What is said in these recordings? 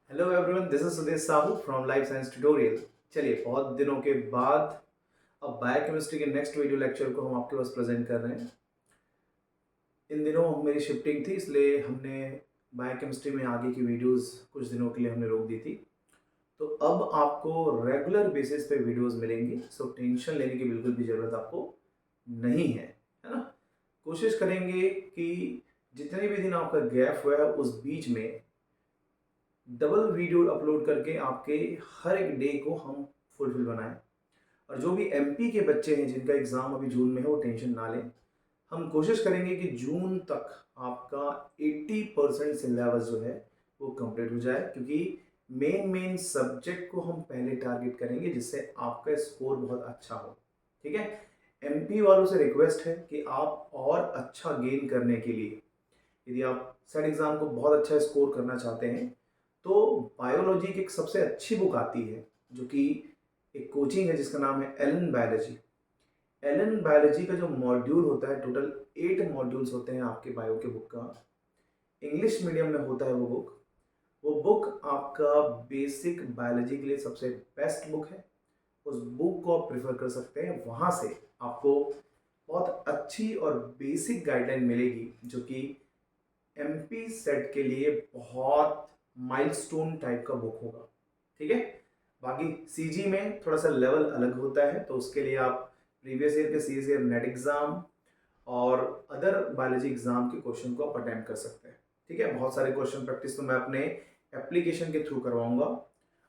Hello everyone, this is Sudesh Sahu from life science tutorial. चलिए, बहुत दिनों के बाद अब बायोकेमिस्ट्री के नेक्स्ट वीडियो लेक्चर को हम आपके पास प्रेजेंट कर रहे हैं। इन दिनों मेरी शिफ्टिंग थी, इसलिए हमने बायोकेमिस्ट्री में आगे की वीडियोस कुछ दिनों के लिए हमने रोक दी थी। तो अब आपको रेगुलर बेसिस पे वीडियोस मिलेंगी, सो टेंशन लेने की बिल्कुल भी ज़रूरत आपको नहीं है ना। कोशिश करेंगे कि जितने भी दिन आपका गैप हुआ है उस बीच में डबल वीडियो अपलोड करके आपके हर एक डे को हम फुलफिल बनाएं। और जो भी एमपी के बच्चे हैं जिनका एग्ज़ाम अभी जून में है वो टेंशन ना लें। हम कोशिश करेंगे कि जून तक आपका 80% सिलेबस जो है वो कंप्लीट हो जाए, क्योंकि मेन मेन सब्जेक्ट को हम पहले टारगेट करेंगे जिससे आपका स्कोर बहुत अच्छा हो। ठीक है, एमपी वालों से रिक्वेस्ट है कि आप और अच्छा गेन करने के लिए, यदि आप सेट एग्ज़ाम को बहुत अच्छा स्कोर करना चाहते हैं, तो बायोलॉजी की एक सबसे अच्छी बुक आती है जो कि एक कोचिंग है जिसका नाम है एलन बायोलॉजी। एलन बायोलॉजी का जो मॉड्यूल होता है, टोटल 8 मॉड्यूल्स होते हैं आपके बायो के बुक का। इंग्लिश मीडियम में होता है वो बुक आपका बेसिक बायोलॉजी के लिए सबसे बेस्ट बुक है। उस बुक को आप प्रेफर कर सकते हैं, वहाँ से आपको बहुत अच्छी और बेसिक गाइडलाइन मिलेगी जो कि एमपी सेट के लिए बहुत माइलस्टोन टाइप का बुक होगा। ठीक है, बाकी सीजी में थोड़ा सा लेवल अलग होता है, तो उसके लिए आप प्रीवियस ईयर के सीएस ईयर नेट एग्जाम और अदर बायोलॉजी एग्जाम के क्वेश्चन को आप अटेम्प्ट कर सकते हैं। ठीक है, बहुत सारे क्वेश्चन प्रैक्टिस तो मैं अपने एप्लीकेशन के थ्रू करवाऊंगा।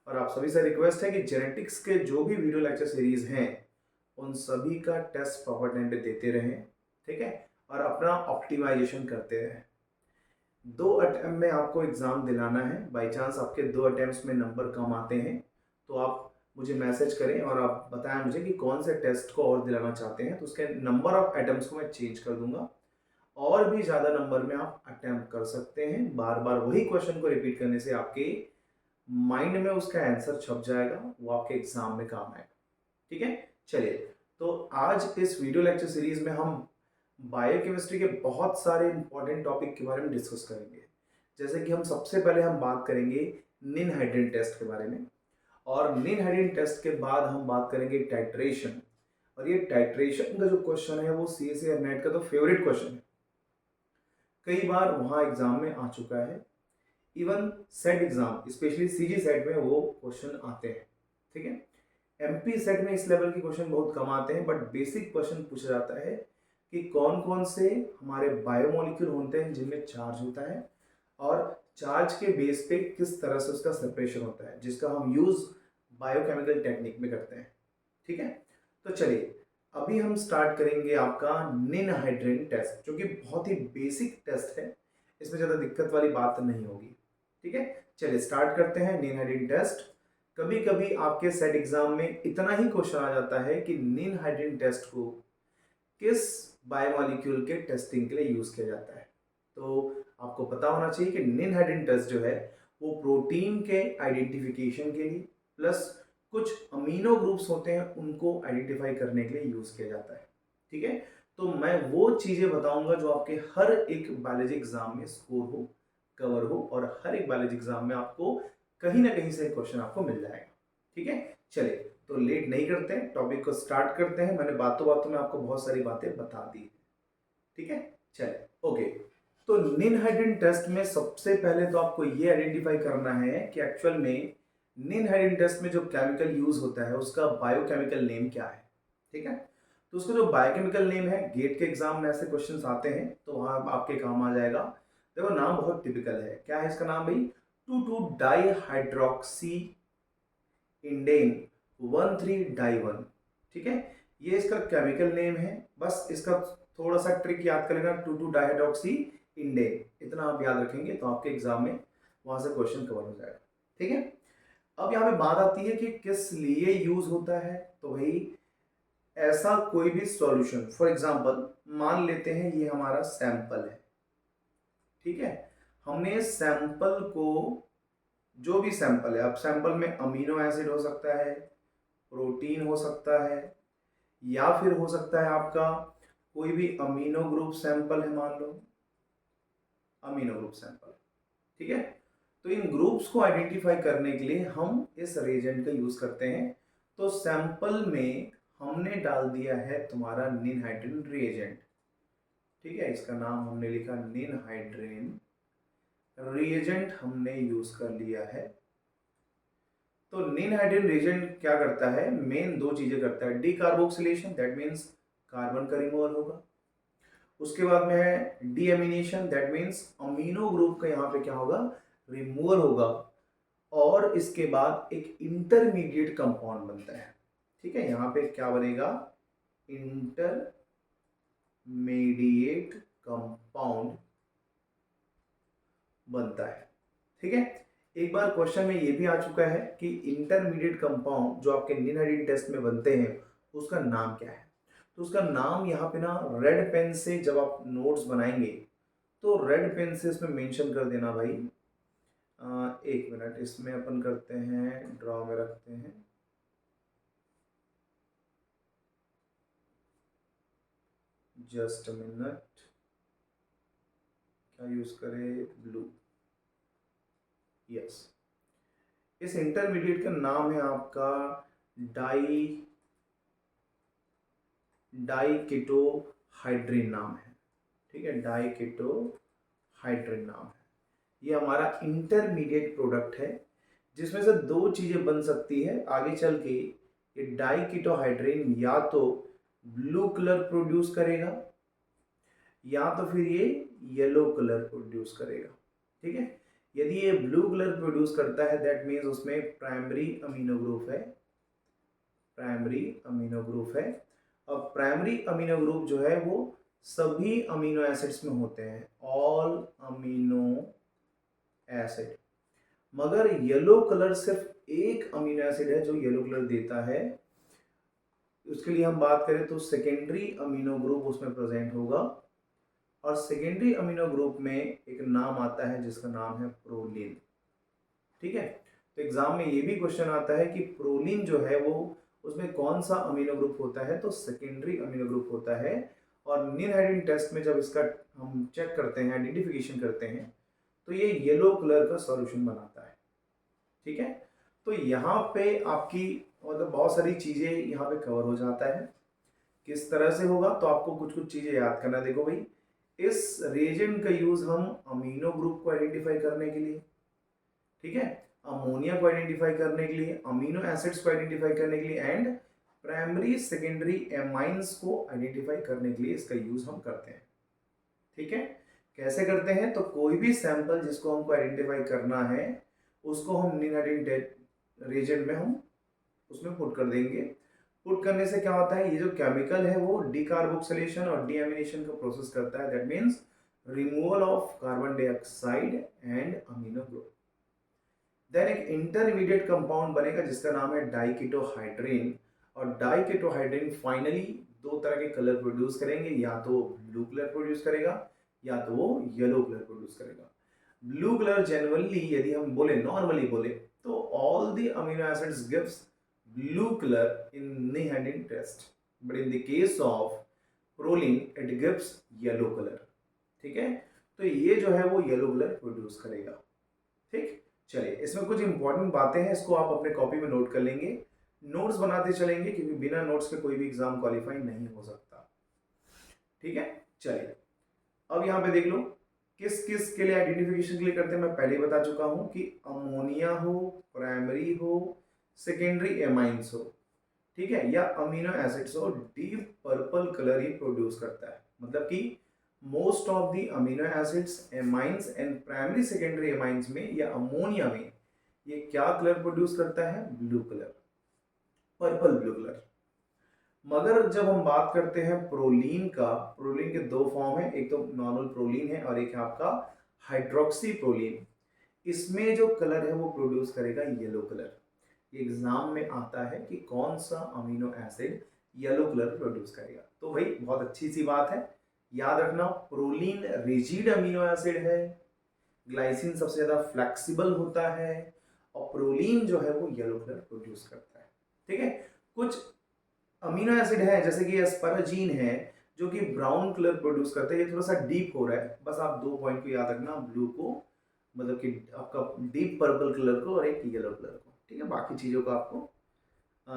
और आप सभी से रिक्वेस्ट है कि जेनेटिक्स के जो भी वीडियो लेक्चर सीरीज हैं उन सभी का टेस्ट प्रॉपर टाइम पे देते रहें। ठीक है, और अपना ऑप्टिमाइजेशन करते रहें। 2 अटेम्प्ट में आपको एग्ज़ाम दिलाना है। बाई चांस आपके 2 अटेम्प्ट में नंबर कम आते हैं तो आप मुझे मैसेज करें और आप बताएं मुझे कि कौन से टेस्ट को और दिलाना चाहते हैं, तो उसके नंबर ऑफ अटेम्प्ट्स को मैं चेंज कर दूंगा। और भी ज़्यादा नंबर में आप अटेम्प्ट कर सकते हैं। बार बार वही क्वेश्चन को रिपीट करने से आपके माइंड में उसका आंसर छप जाएगा, वो आपके एग्जाम में काम आएगा। ठीक है, चलिए, तो आज इस वीडियो लेक्चर सीरीज में हम बायोकेमिस्ट्री के बहुत सारे इंपॉर्टेंट टॉपिक के बारे में डिस्कस करेंगे। जैसे कि हम सबसे पहले हम बात करेंगे निन हाइड्रेन टेस्ट के बारे में, और निन हाइड्रेन टेस्ट के बाद हम बात करेंगे टाइट्रेशन। और ये टाइट्रेशन का जो क्वेश्चन है वो सीएसई और नेट का तो फेवरेट क्वेश्चन है, कई बार वहाँ एग्जाम में आ चुका है। Even set exam specially CG set में वो क्वेश्चन आते हैं। ठीक है, एमपी सेट में इस लेवल के क्वेश्चन बहुत कम आते हैं, बट बेसिक क्वेश्चन पूछा जाता है कि कौन कौन से हमारे बायोमोलिक्यूल होते हैं जिनमें चार्ज होता है, और चार्ज के बेस पे किस तरह से उसका सेपरेशन होता है, जिसका हम यूज बायोकेमिकल टेक्निक में करते हैं। ठीक है, तो चलिए अभी हम स्टार्ट करेंगे आपका निन हाइड्रेन टेस्ट, जो कि बहुत ही बेसिक टेस्ट है। इसमें ज़्यादा दिक्कत वाली बात नहीं होगी। ठीक है, चलिए स्टार्ट करते हैं निन हाइड्रेन टेस्ट। कभी कभी आपके सेट एग्जाम में इतना ही क्वेश्चन आ जाता है कि निन हाइड्रेन टेस्ट को किस बायोमॉलिक्यूल के टेस्टिंग के लिए यूज किया जाता है। तो आपको पता होना चाहिए कि निन हाइड्रेन टेस्ट जो है वो प्रोटीन के आइडेंटिफिकेशन के लिए प्लस कुछ अमीनो ग्रुप्स होते हैं उनको आइडेंटिफाई करने के लिए यूज किया जाता है। ठीक है, तो मैं वो चीजें बताऊंगा जो आपके हर एक बायोलॉजी एग्जाम में स्कोर हो, कवर हो, और हर एक बायोलॉजी एग्जाम में आपको कहीं ना कहीं से क्वेश्चन आपको मिल जाएगा। ठीक है, चलिए तो लेट नहीं करते हैं, टॉपिक को स्टार्ट करते हैं। मैंने बातों बातों में आपको बहुत सारी बातें बता दी। ठीक है, चलिए ओके। तो निन हाइड्रेन टेस्ट में सबसे पहले तो आपको ये आइडेंटिफाई करना है कि एक्चुअल में निन हाइड्रेन टेस्ट में जो केमिकल यूज होता है उसका बायोकेमिकल नेम क्या है। ठीक है, तो उसका जो बायोकेमिकल नेम है, गेट के एग्जाम में ऐसे क्वेश्चंस आते हैं तो वहां आपके काम आ जाएगा। देखो नाम बहुत टिपिकल है, क्या है इसका नाम भाई? 2,2 डाइहाइड्रोक्सी इंडेन 1,3-डाई-1। ठीक है, ये इसका केमिकल नेम है। बस इसका थोड़ा सा ट्रिक याद कर लेना, 2,2 डाइहाइड्रोक्सी इंडेन, इतना आप याद रखेंगे तो आपके एग्जाम में वहां से क्वेश्चन कवर हो जाएगा। ठीक है, अब यहाँ पे बात आती है कि किस लिए यूज होता है। तो भाई ऐसा कोई भी सॉल्यूशन, फॉर एग्जांपल मान लेते हैं ये हमारा सैंपल है। ठीक है, हमने सैंपल को, जो भी सैंपल है, अब सैंपल में अमीनो एसिड हो सकता है, प्रोटीन हो सकता है, या फिर हो सकता है आपका कोई भी अमीनो ग्रुप सैंपल है, मान लो अमीनो ग्रुप सैंपल। ठीक है, तो इन ग्रुप ग्रुप्स को आइडेंटिफाई करने के लिए हम इस रिएजेंट का यूज करते हैं। तो सैंपल में हमने डाल दिया है तुम्हारा निनहाइड्रेन रिएजेंट, ठीक है, इसका नाम हमने लिखा निनहाइड्रेन रिएजेंट हमने यूज कर लिया है। तो निनहाइड्रेन रिएजेंट क्या करता है, मेन दो चीजें करता है, डीकार्बोक्सिलेशन दैट मीन्स कार्बन का रिमूवल होगा, उसके बाद में है deamination that means amino group का यहाँ पे क्या होगा, रिमूवल होगा, और इसके बाद एक इंटरमीडिएट कंपाउंड बनता है, ठीक है, यहाँ पे क्या बनेगा, इंटरमीडिएट कंपाउंड बनता है, ठीक है। एक बार क्वेश्चन में ये भी आ चुका है कि इंटरमीडिएट कंपाउंड जो आपके निनहाइड्रेन टेस्ट में बनते हैं उसका नाम क्या है। तो उसका नाम यहाँ पे ना रेड पेन से जब आप नोट्स बनाएंगे तो रेड पेन से इसमें मेंशन कर देना भाई। एक मिनट, इसमें अपन करते हैं, ड्रॉ में रखते हैं, जस्ट मिनट, क्या यूज करें, ब्लू, यस। इस इंटरमीडिएट का नाम है आपका डाइकेटोहाइड्रिन नाम है, ठीक है, डाइकेटोहाइड्रिन नाम है। ये हमारा इंटरमीडिएट प्रोडक्ट है जिसमें से दो चीजें बन सकती है आगे चल के। ये डाइकेटोहाइड्रिन या तो ब्लू कलर प्रोड्यूस करेगा या तो फिर ये येलो कलर प्रोड्यूस करेगा, ठीक है। यदि ये ब्लू कलर प्रोड्यूस करता है दैट मीन्स उसमें प्राइमरी अमीनो ग्रुप है, प्राइमरी अमीनो ग्रुप है। अब प्राइमरी अमीनो ग्रुप जो है वो सभी अमीनो एसिड्स में होते हैं, ऑल अमीनो एसिड, मगर येलो कलर सिर्फ एक अमीनो एसिड है जो येलो कलर देता है। उसके लिए हम बात करें तो सेकेंडरी अमीनो ग्रुप उसमें प्रेजेंट होगा, और सेकेंडरी अमीनो ग्रुप में एक नाम आता है जिसका नाम है प्रोलीन, ठीक है। तो एग्जाम में ये भी क्वेश्चन आता है कि प्रोलीन जो है वो उसमें कौन सा अमीनो ग्रुप होता है, तो सेकेंडरी अमीनो ग्रुप होता है। और निनहाइड्रेन टेस्ट में जब इसका हम चेक करते हैं, आइडेंटिफिकेशन करते हैं, तो ये येलो कलर का सॉल्यूशन बनाता है, ठीक है। तो यहाँ पे आपकी मतलब बहुत सारी चीजें यहाँ पे कवर हो जाता है। किस तरह से होगा, तो आपको कुछ कुछ चीजें याद करना। देखो भाई, इस रिएजेंट का यूज हम अमीनो ग्रुप को आइडेंटिफाई करने के लिए, ठीक है, अमोनिया को आइडेंटिफाई करने के लिए, अमीनो एसिड्स को आइडेंटिफाई करने के लिए, एंड प्राइमरी सेकेंडरी एमाइंस को आइडेंटिफाई करने के लिए इसका यूज हम करते हैं, ठीक है। कैसे करते हैं, तो कोई भी सैंपल जिसको हमको आइडेंटिफाई करना है उसको हम निनहाइड्रेन रिएजेंट में हम उसमें पुट कर देंगे। पुट करने से क्या होता है, ये जो केमिकल है वो डीकार्बोक्सिलेशन और डीएमिनेशन का प्रोसेस करता है, that means removal of carbon dioxide and amino group. Then एक इंटरमीडिएट कंपाउंड बनेगा जिसका नाम है डाइकेटोहाइड्रिन, और डाइकेटोहाइड्रिन फाइनली दो तरह के कलर प्रोड्यूस करेंगे, या तो ब्लू कलर प्रोड्यूस करेगा या तो वो येलो कलर प्रोड्यूस करेगा। ब्लू कलर जनरली यदि हम बोले, नॉर्मली बोले, तो all the amino acids gives blue color in nihaidin test, but in the case of proline it gives yellow color, ठीक है। तो ये जो है वो येलो कलर प्रोड्यूस करेगा, ठीक। चलिए, इसमें कुछ इंपॉर्टेंट बातें हैं, इसको आप अपने कॉपी में नोट कर लेंगे, नोट्स बनाते चलेंगे, क्योंकि बिना नोट्स के कोई भी एग्जाम क्वालिफाई नहीं हो सकता, ठीक है। चलिए, अब यहाँ पे देख लो किस किस के लिए आइडेंटिफिकेशन के लिए करते हैं। मैं पहले ही बता चुका हूं कि अमोनिया हो, प्राइमरी हो, सेकेंडरी एमाइंस हो, ठीक है, या अमीनो एसिड्स हो, डीप पर्पल कलर ही प्रोड्यूस करता है। मतलब कि most of the amino acids, amines and primary secondary amines में या अमोनिया में ये क्या कलर प्रोड्यूस करता है, blue colour, purple blue colour. मगर जब हम बात करते हैं प्रोलीन का, प्रोलीन के दो फॉर्म है, एक तो नॉर्मल प्रोलीन है और एक है आपका हाइड्रोक्सी प्रोलीन। इसमें जो कलर है वो प्रोड्यूस करेगा येलो कलर। एग्जाम में आता है कि कौन सा amino acid yellow colour produce करेगा। तो भाई बहुत अच्छी सी बात है, याद रखना, प्रोलीन रिजिड अमीनो एसिड है, ग्लाइसिन सबसे ज्यादा फ्लेक्सिबल होता है, और प्रोलीन जो है वो येलो कलर प्रोड्यूस करता है, ठीक है। कुछ अमीनो एसिड है जैसे कि एस्पाराजीन है जो कि ब्राउन कलर प्रोड्यूस करता है, ये थोड़ा सा डीप हो रहा है, बस आप दो पॉइंट को याद रखना, ब्लू को मतलब कि आपका डीप पर्पल कलर को और एक येलो कलर को, ठीक है। बाकी चीज़ों को आपको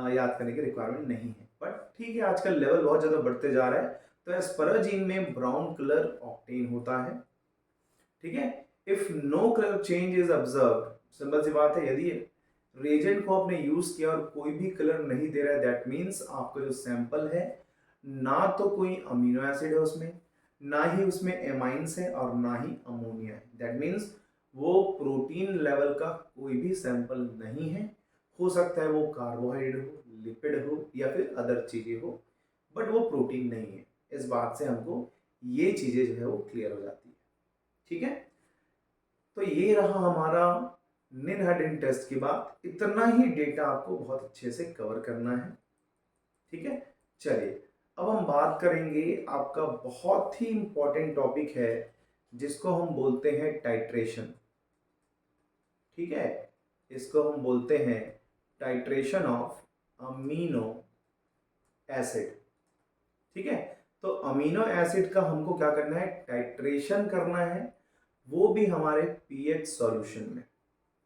याद करने की रिक्वायरमेंट नहीं है, बट ठीक है, आजकल लेवल बहुत ज़्यादा बढ़ते जा रहा है। तो एस्पराजीन में ब्राउन कलर ऑक्टेन होता है, ठीक है। If no colour change is observe, simple सी बात है, यदि रिएजेंट को आपने यूज किया और कोई भी कलर नहीं दे रहा है, दैट मीन्स आपका जो सैंपल है ना तो कोई अमीनो एसिड है उसमें, ना ही उसमें एमाइंस है और ना ही अमोनिया है। दैट मीन्स वो प्रोटीन लेवल का कोई भी सैंपल नहीं है। हो सकता है वो कार्बोहाइड्रेट हो, लिपिड हो या फिर अदर चीजें हो, बट वो प्रोटीन नहीं है। इस बात से हमको ये चीजें जो है वो क्लियर हो जाती है, ठीक है। तो ये रहा हमारा निनहडेन टेस्ट की बात। इतना ही डेटा आपको बहुत अच्छे से कवर करना है, ठीक है। चलिए अब हम बात करेंगे, आपका बहुत ही इंपॉर्टेंट टॉपिक है जिसको हम बोलते हैं टाइट्रेशन, ठीक है। इसको हम बोलते हैं टाइट्रेशन ऑफ अमीनो एसिड, ठीक है। तो अमीनो एसिड का हमको क्या करना है, टाइट्रेशन करना है, वो भी हमारे पीएच सॉल्यूशन में,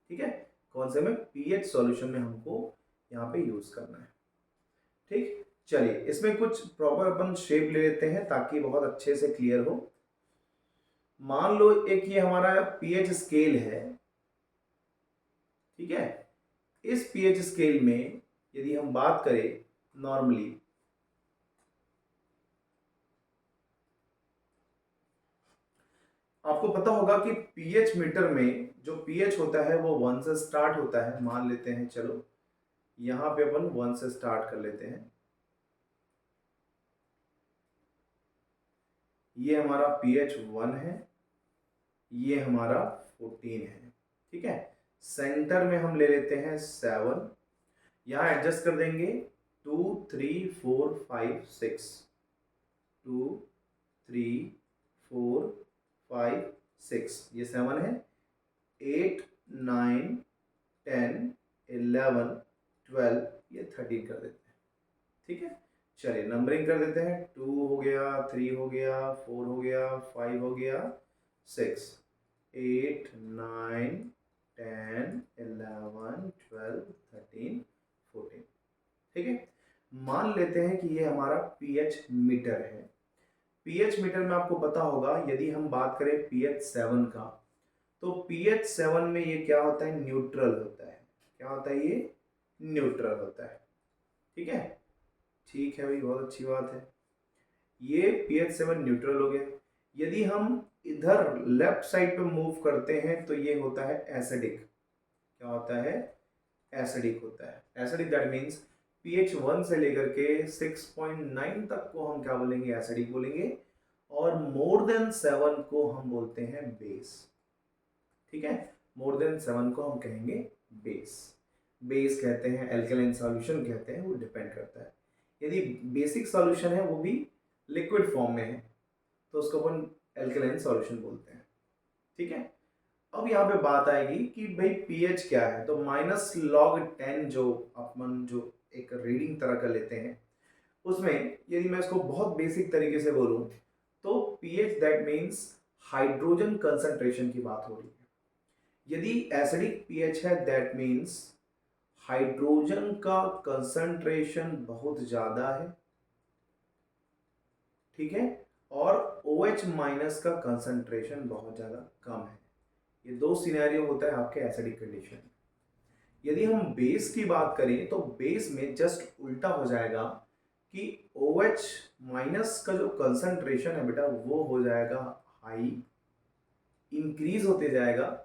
ठीक है। कौन से में, पीएच सॉल्यूशन में हमको यहाँ पे यूज करना है, ठीक। चलिए इसमें कुछ प्रॉपर अपन शेप ले लेते हैं ताकि बहुत अच्छे से क्लियर हो। मान लो एक ये हमारा पीएच स्केल है, ठीक है। इस पीएच स्केल में यदि हम बात करें नॉर्मली, आपको पता होगा कि पीएच मीटर में जो पीएच होता है वो 1 से स्टार्ट होता है। मान लेते हैं, चलो यहां पे अपन 1 से स्टार्ट कर लेते हैं। ये हमारा पीएच 1 है, ये हमारा 14 है, ठीक है। सेंटर में हम ले लेते हैं 7, यहाँ एडजस्ट कर देंगे 2 3 4 5 6, 2 3 4 5 6, ये 7 है। 8 9 10 11 12, ये 13 कर देते हैं, ठीक है। चलिए नंबरिंग कर देते हैं, 2 हो गया, 3 हो गया, 4 हो गया, 5 हो गया, 6 8 9 10 11 12 13 14, ठीक है। मान लेते हैं कि ये हमारा पीएच मीटर है। पीएच मीटर में आपको पता होगा, यदि हम बात करें पीएच 7 का, तो पीएच 7 में ये क्या होता है, न्यूट्रल होता है। क्या होता है, ये न्यूट्रल होता है, ठीक है। ठीक है भाई, बहुत अच्छी बात है। ये पीएच 7 न्यूट्रल हो गया। यदि हम इधर लेफ्ट साइड पे मूव करते हैं तो ये होता है एसिडिक। क्या होता है, एसिडिक होता है। एसिडिक दैट मीन्स पीएच 1 से लेकर के 6.9 तक को हम क्या बोलेंगे, एसिडिक बोलेंगे, और मोर देन 7 को हम बोलते हैं बेस, ठीक है। मोर देन 7 को हम कहेंगे बेस। बेस कहते हैं, एल्कलाइन सॉल्यूशन कहते हैं, वो डिपेंड करता है। यदि बेसिक सॉल्यूशन है वो भी लिक्विड फॉर्म में है तो उसको अपन एल्कलाइन सॉल्यूशन बोलते हैं, ठीक है। अब यहाँ पे बात आएगी कि भाई पीएच क्या है, तो -log10 जो अपन जो एक रीडिंग तरह का लेते हैं, उसमें यदि मैं इसको बहुत बेसिक तरीके से बोलूं तो pH that means hydrogen concentration की बात हो रही है। यदि एसिडिक पीएच है दैट मीन्स हाइड्रोजन का कंसंट्रेशन बहुत ज्यादा है, ठीक है, और OH माइनस का कंसंट्रेशन बहुत ज्यादा कम है। ये दो सिनेरियो होता है आपके एसिडिक कंडीशन में। यदि हम बेस की बात करें तो बेस में जस्ट उल्टा हो जाएगा कि OH माइनस का जो कंसंट्रेशन है बेटा वो हो जाएगा हाई, इंक्रीज होते जाएगा।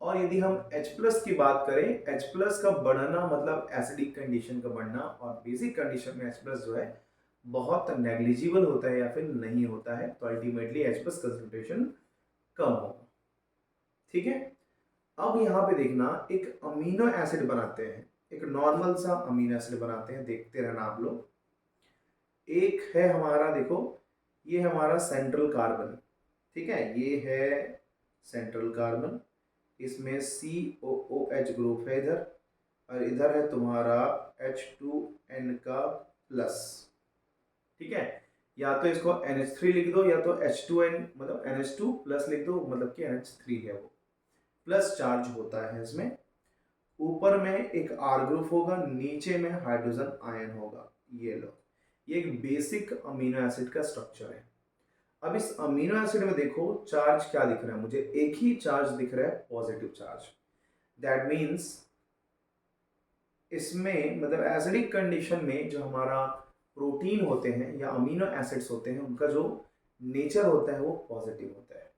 और यदि हम H प्लस की बात करें, H प्लस का बढ़ना मतलब एसिडिक कंडीशन का बढ़ना, और बेसिक कंडीशन में H प्लस जो है बहुत नेग्लिजिबल होता है या फिर नहीं होता है, तो अल्टीमेटली H प्लस कंसंट्रेशन कम होगा, ठीक है। अब यहाँ पे देखना, एक अमीनो एसिड बनाते हैं, एक नॉर्मल सा अमीनो एसिड बनाते हैं, देखते रहना आप लोग। एक है हमारा, देखो ये हमारा सेंट्रल कार्बन, ठीक है, ये है सेंट्रल कार्बन, इसमें COOH ग्रुप है इधर, और इधर है तुम्हारा H2N का प्लस, ठीक है। या तो इसको NH3 लिख दो या तो H2N मतलब NH2 प्लस लिख दो, मतलब कि NH3 है वो, प्लस चार्ज होता है इसमें। ऊपर में एक R ग्रुप होगा, नीचे में हाइड्रोजन आयन होगा। ये लो, ये एक बेसिक अमीनो एसिड का स्ट्रक्चर है। अब इस अमीनो एसिड में देखो चार्ज क्या दिख रहा है मुझे, एक ही चार्ज दिख रहा है, पॉजिटिव चार्ज। दैट मीन्स इसमें मतलब एसिडिक कंडीशन में जो हमारा प्रोटीन होते हैं या अमीनो एसिड्स होते हैं, उनका जो नेचर होता है वो पॉजिटिव होता है।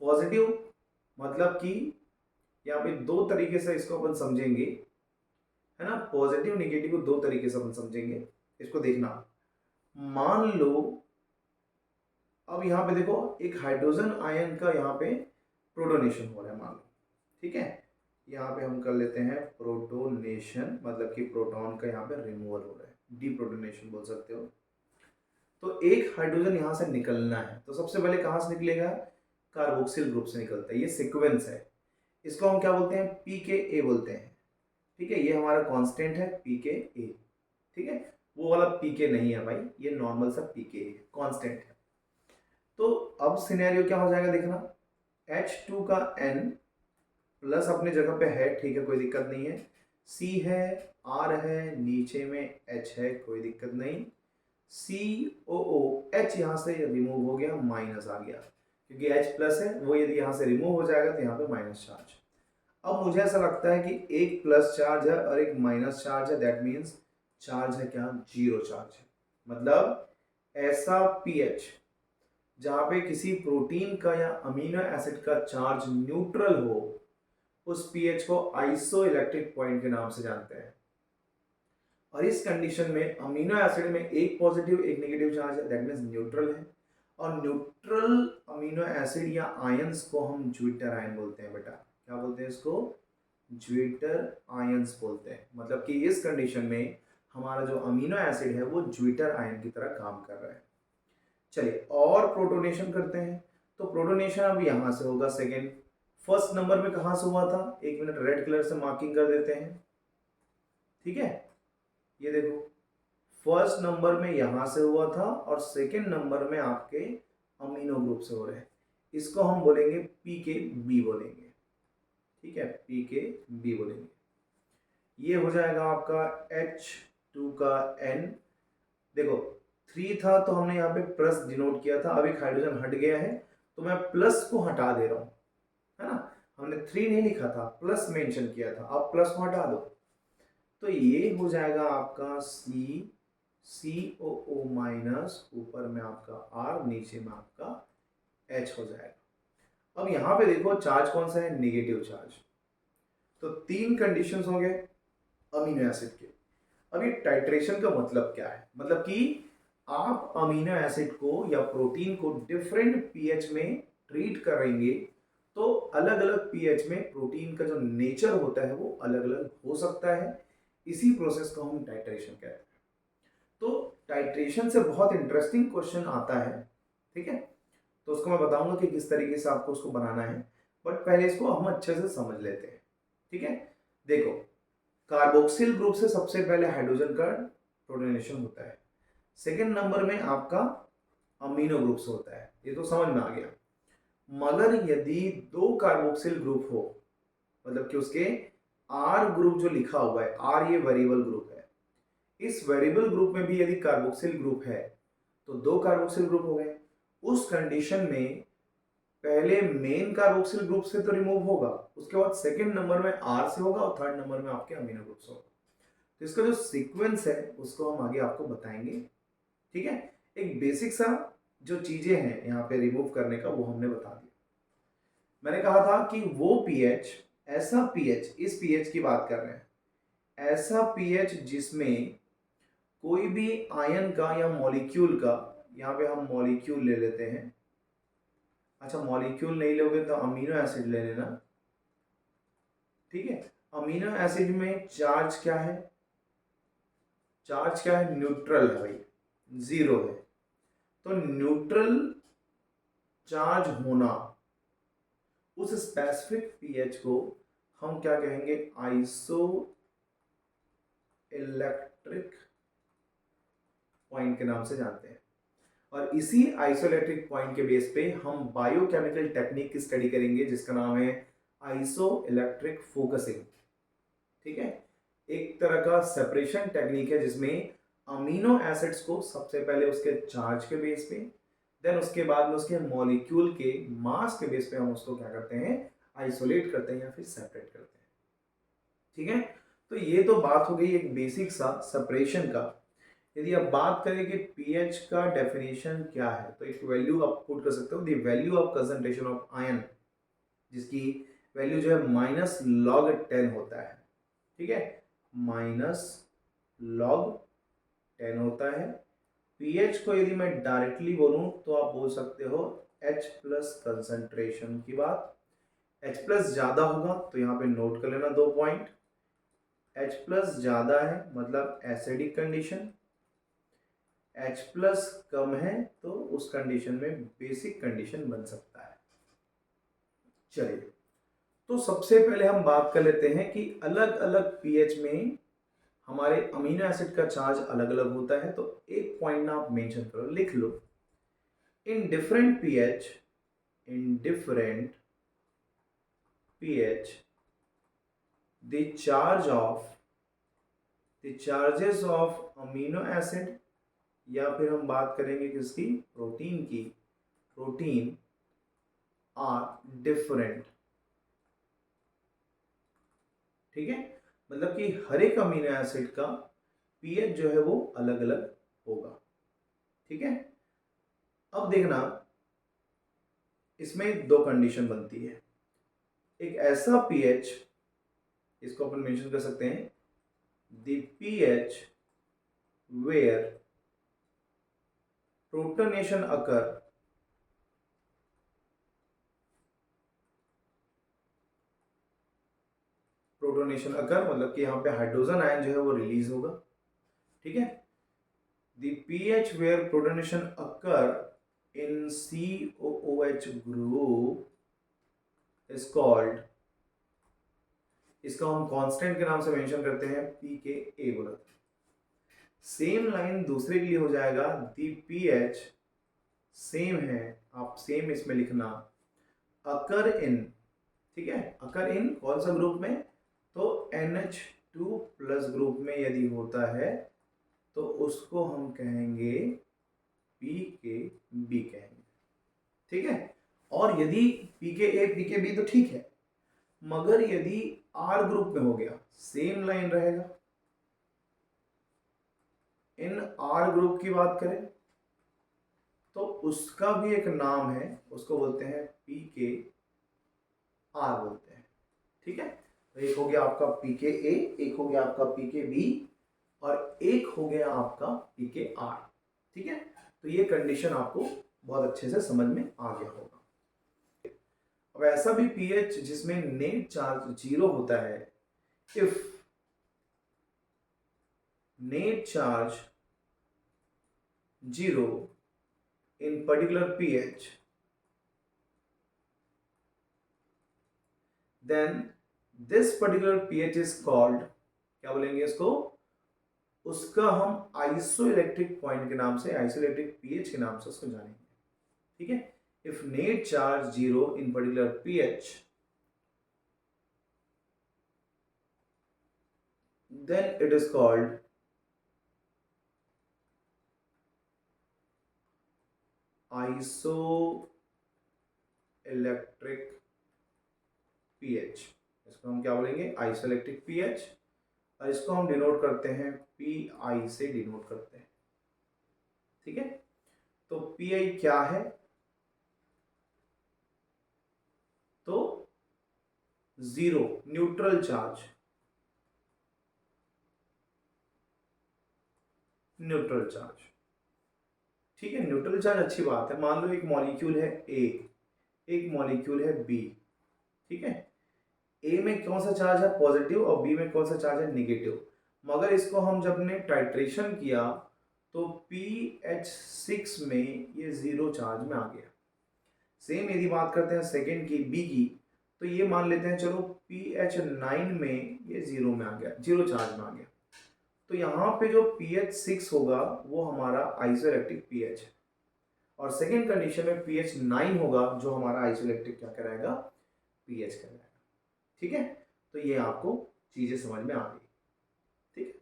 पॉजिटिव मतलब कि यहाँ पे दो तरीके से इसको अपन समझेंगे, है ना। पॉजिटिव नेगेटिव को दो तरीके से अपन समझेंगे। इसको देखना, मान लो अब यहाँ पे देखो एक हाइड्रोजन आयन का यहाँ पे प्रोटोनेशन हो रहा है, मान लो, ठीक है। यहाँ पे हम कर लेते हैं प्रोटोनेशन, मतलब कि प्रोटॉन का यहाँ पे रिमूवल हो रहा है, डीप्रोटोनेशन बोल सकते हो। तो एक हाइड्रोजन यहाँ से निकलना है, तो सबसे पहले कहाँ से निकलेगा, कार्बोक्सिल ग्रुप से निकलता है। ये सीक्वेंस है, इसको हम क्या बोलते हैं, pKa बोलते हैं, ठीक है। ये हमारा कांस्टेंट है pKa, ठीक है। वो वाला pK नहीं है भाई, ये नॉर्मल सा pKa है, कांस्टेंट है। तो अब सिनेरियो क्या हो जाएगा देखना, H2 का N प्लस अपने जगह पे है, ठीक है, कोई दिक्कत नहीं है। C है, R है, नीचे में H है, कोई दिक्कत नहीं। COO, H यहाँ से रिमूव हो गया, माइनस आ गया, क्योंकि H प्लस है, वो यदि यहाँ से रिमूव हो जाएगा तो यहाँ पे माइनस चार्ज। अब मुझे ऐसा लगता है कि एक प्लस चार्ज है और एक माइनस चार्ज है, दैट मीन्स चार्ज है क्या, जीरो चार्ज है। मतलब ऐसा पीएच जहाँ पे किसी प्रोटीन का या अमीनो एसिड का चार्ज न्यूट्रल हो, उस पीएच को आइसो इलेक्ट्रिक पॉइंट के नाम से जानते हैं। और इस कंडीशन में अमीनो एसिड में एक पॉजिटिव एक नेगेटिव चार्ज है, दैट मीन्स न्यूट्रल है। और न्यूट्रल अमीनो एसिड या आयंस को हम ज्विटर आयन बोलते हैं बेटा। क्या बोलते हैं इसको, ज्विटर आयंस बोलते हैं। मतलब कि इस कंडीशन में हमारा जो अमीनो एसिड है वो ज्विटर आयन की तरह काम कर रहा है। चलिए और प्रोटोनेशन करते हैं। तो प्रोटोनेशन अब यहां से होगा सेकेंड, फर्स्ट नंबर में कहां से हुआ था, एक मिनट रेड कलर से मार्किंग कर देते हैं, ठीक है। ये देखो फर्स्ट नंबर में यहां से हुआ था और सेकेंड नंबर में आपके अमीनो ग्रुप से हो रहे हैं। इसको हम बोलेंगे PKB बोलेंगे, ठीक है, PKB बोलेंगे। ये हो जाएगा आपका H2 का N। देखो 3 था तो हमने यहाँ पे प्लस डिनोट किया था, अब एक हाइड्रोजन हट गया है तो मैं प्लस को हटा दे रहा हूँ, है ना। हमने 3 नहीं लिखा था, प्लस मेंशन किया था, अब प्लस को हटा दो। तो ये हो जाएगा आपका COO माइनस, ऊपर में आपका R, नीचे में आपका H हो जाएगा। अब यहाँ पे देखो चार्ज कौन सा है, नेगेटिव चार्ज। तो 3 कंडीशंस हो गए अमीनो एसिड के। अब ये टाइट्रेशन का मतलब क्या है, मतलब कि आप अमीनो एसिड को या प्रोटीन को डिफरेंट पीएच में ट्रीट करेंगे तो अलग अलग पीएच में प्रोटीन का जो नेचर होता है वो अलग अलग हो सकता है। इसी प्रोसेस को हम टाइट्रेशन कहते हैं। तो टाइट्रेशन से बहुत इंटरेस्टिंग क्वेश्चन आता है, ठीक है। तो उसको मैं बताऊंगा कि किस तरीके से आपको उसको बनाना है, बट पहले इसको हम अच्छे से समझ लेते हैं, ठीक है। देखो कार्बोक्सिल ग्रुप से सबसे पहले हाइड्रोजन का प्रोटोनेशन होता है, सेकेंड नंबर में आपका अमीनो ग्रुप से होता है, ये तो समझ में आ गया। मगर यदि 2 कार्बोक्सिल ग्रुप हो, मतलब कि उसके R ग्रुप जो लिखा हुआ है, R ये वेरिएबल ग्रुप है, इस वेरिएबल ग्रुप में भी यदि कार्बोक्सिल ग्रुप है तो 2 कार्बोक्सिल ग्रुप हो गए। उस कंडीशन में पहले मेन कार्बोक्सिल ग्रुप से तो रिमूव होगा, उसके बाद सेकंड नंबर में R से होगा और थर्ड नंबर में आपके अमीनो ग्रुप से होगा। तो इसका जो सीक्वेंस है उसको हम आगे आपको बताएंगे, ठीक है। एक बेसिक सा जो चीजें हैं यहाँ पे रिमूव करने का वो हमने बता दिया। मैंने कहा था कि वो पीएच, ऐसा पीएच, इस पीएच की बात कर रहे हैं, ऐसा पीएच जिसमें कोई भी आयन का या मॉलिक्यूल का, यहाँ पे हम मॉलिक्यूल ले लेते हैं, अच्छा मॉलिक्यूल नहीं लोगे तो अमीनो एसिड ले लेना, ठीक है। अमीनो एसिड में चार्ज क्या है, चार्ज क्या है, न्यूट्रल है भाई, जीरो है। तो न्यूट्रल चार्ज होना, उस स्पेसिफिक पीएच को हम क्या कहेंगे, आइसो इलेक्ट्रिक पॉइंट के नाम से जानते हैं। और इसी आइसोइलेक्ट्रिक पॉइंट के बेस पे हम बायोकेमिकल टेक्निक की स्टडी करेंगे जिसका नाम है आइसो इलेक्ट्रिक फोकसिंग, ठीक है। एक तरह का सेपरेशन टेक्निक है जिसमें अमीनो एसिड्स को सबसे पहले उसके चार्ज के बेस पे, देन उसके बाद में उसके मॉलिक्यूल के मास के बेस पे हम उसको क्या करते हैं, आइसोलेट करते हैं या फिर सेपरेट करते हैं, ठीक है। तो ये तो बात हो गई एक बेसिक सा सेपरेशन का। यदि आप बात करें कि पीएच का डेफिनेशन क्या है, तो एक वैल्यू आप पुट कर सकते हो, the value of concentration of ion, जिसकी वैल्यू जो है -log 10 होता है, ठीक है, -log 10 होता है। पीएच को यदि मैं डायरेक्टली बोलूं तो आप बोल सकते हो H प्लस कंसंट्रेशन की बात। H प्लस ज्यादा होगा तो यहाँ पे नोट कर लेना 2 पॉइंट, H प्लस ज्यादा है मतलब एसिडिक कंडीशन, H प्लस कम है तो उस कंडीशन में बेसिक कंडीशन बन सकता है। चलिए, तो सबसे पहले हम बात कर लेते हैं कि अलग अलग पीएच में हमारे अमीनो एसिड का चार्ज अलग अलग होता है। तो एक पॉइंट ना आप मेंशन करो, लिख लो, in different pH, in different pH the charges of amino acid, या फिर हम बात करेंगे किसकी, प्रोटीन की, प्रोटीन आर डिफरेंट, ठीक है। मतलब कि हर एक अमीनो एसिड का पीएच जो है वो अलग अलग होगा, ठीक है। अब देखना, इसमें दो कंडीशन बनती है। एक ऐसा पीएच, इसको अपन मेंशन कर सकते हैं, the pH where protonation occur, protonation occur मतलब कि यहाँ पे हाइड्रोजन आयन जो है वो रिलीज होगा, ठीक है। The pH where protonation occur in COOH group is called, इसका हम कांस्टेंट के नाम से मेंशन करते हैं pKa बोला। सेम लाइन दूसरे के लिए हो जाएगा, द पीएच सेम है, आप सेम इसमें लिखना, अकर इन, ठीक है, अकर इन कौन सा ग्रुप में, तो NH2 प्लस ग्रुप में यदि होता है तो उसको हम कहेंगे pKb कहेंगे, ठीक है। और यदि pKa pKb तो ठीक है, मगर यदि R ग्रुप में हो गया, सेम लाइन रहेगा। इन R ग्रुप की बात करें तो उसका भी एक नाम है, उसको बोलते हैं pKr बोलते हैं, ठीक है। तो एक हो गया आपका pKa, एक हो गया आपका pKb और एक हो गया आपका pKr, ठीक है। तो ये कंडीशन आपको बहुत अच्छे से समझ में आ गया होगा। अब ऐसा भी पीएच जिसमें नेट चार्ज 0 होता है, if net charge 0 in particular pH, then this particular pH is called, क्या बोलेंगे इसको, उसका हम आइसोइलेक्ट्रिक पॉइंट के नाम से, आइसोइलेक्ट्रिक पीएच के नाम से उसको जानेंगे, ठीक है। If net charge 0 in particular pH, then it is called isoelectric pH. इसको हम क्या बोलेंगे, आइसोइलेक्ट्रिक पीएच, और इसको हम डिनोट करते हैं पीआई से डिनोट करते हैं, ठीक है। तो पीआई क्या है, तो 0 न्यूट्रल चार्ज, न्यूट्रल चार्ज, ठीक है। न्यूट्रल चार्ज अच्छी बात है। मान लो एक मॉलिक्यूल है ए, एक मॉलिक्यूल है बी, ठीक है। ए में कौन सा चार्ज है, पॉजिटिव, और बी में कौन सा चार्ज है, निगेटिव। मगर इसको हम जब ने टाइट्रेशन किया तो pH6 में ये 0 चार्ज में आ गया। सेम यदि बात करते हैं सेकेंड की, बी की, तो ये मान लेते हैं चलो pH9 में ये 0 में आ गया, 0 चार्ज में आ गया। तो यहाँ पे जो pH6 होगा वो हमारा आइसोइलेक्ट्रिक pH है, और सेकेंड कंडीशन में pH9 होगा जो हमारा आइसोइलेक्ट्रिक क्या कराएगा, pH कराएगा, ठीक है, तो ये आपको चीजें समझ में आ गई। ठीक है,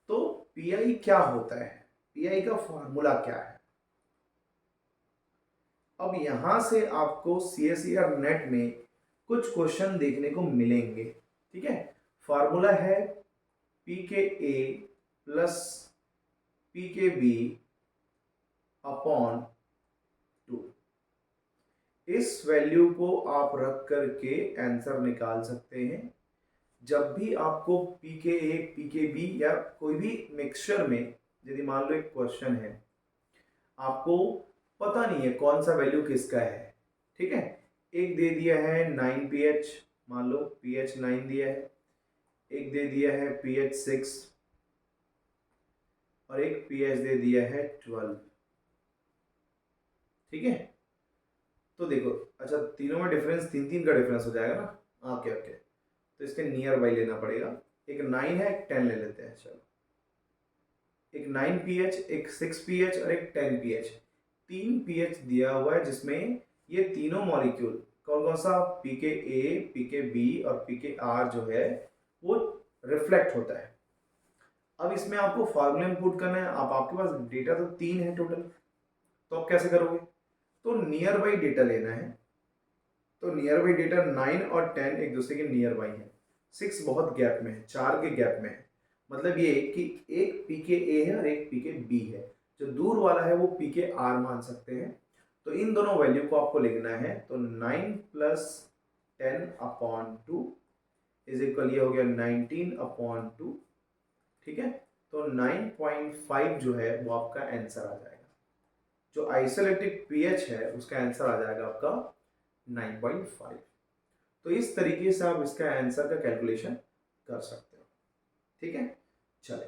तो पीआई क्या होता है, पीआई का फॉर्मूला क्या है। अब यहां से आपको सीएसईआर नेट में कुछ क्वेश्चन देखने को मिलेंगे। ठीक है, फॉर्मूला है पी के ए प्लस पी के बी अपॉन 2। इस वैल्यू को आप रख करके आंसर निकाल सकते हैं। जब भी आपको पी के ए पी के बी या कोई भी मिक्सचर में यदि मान लो एक क्वेश्चन है, आपको पता नहीं है कौन सा वैल्यू किसका है। ठीक है, एक दे दिया है 9 pH, मान लो pH 9 दिया है, एक दे दिया है pH 6 और एक pH दे दिया है 12। ठीक है, तो देखो, अच्छा तीनों में डिफरेंस 3 का डिफरेंस हो जाएगा ना। ओके ओके, तो इसके नियर बाई लेना पड़ेगा। एक 9 है, एक 10 ले लेते हैं। चलो, एक 9 pH, एक 6 pH और एक 10 pH, 3 pH दिया हुआ है जिसमें ये तीनों मॉलिक्यूल कौन कौन सा, पी के ए पी के बी और पी के आर जो है वो रिफ्लेक्ट होता है। अब इसमें आपको फार्मूला में पुट करना है। अब आपके पास डेटा तो 3 है टोटल, तो आप कैसे करोगे, तो नियर बाई डेटा लेना है। तो नियर बाई डेटा 9 और 10 एक दूसरे के नियर बाई है, 6 बहुत गैप में है, 4 के गैप में है। मतलब ये कि एक पी के ए है और एक पी के बी है, जो दूर वाला है वो पी के आर मान सकते हैं। तो इन दोनों वैल्यू को आपको लिखना है। तो 9 प्लस 10/2 इज इक्वल, ये हो गया 19/2। ठीक है, तो 9.5 जो है वो आपका आंसर आ जाएगा। जो आइसोलेटेड पीएच है उसका आंसर आ जाएगा आपका 9.5। तो इस तरीके से आप इसका आंसर का कैलकुलेशन कर सकते हो। ठीक है, चले,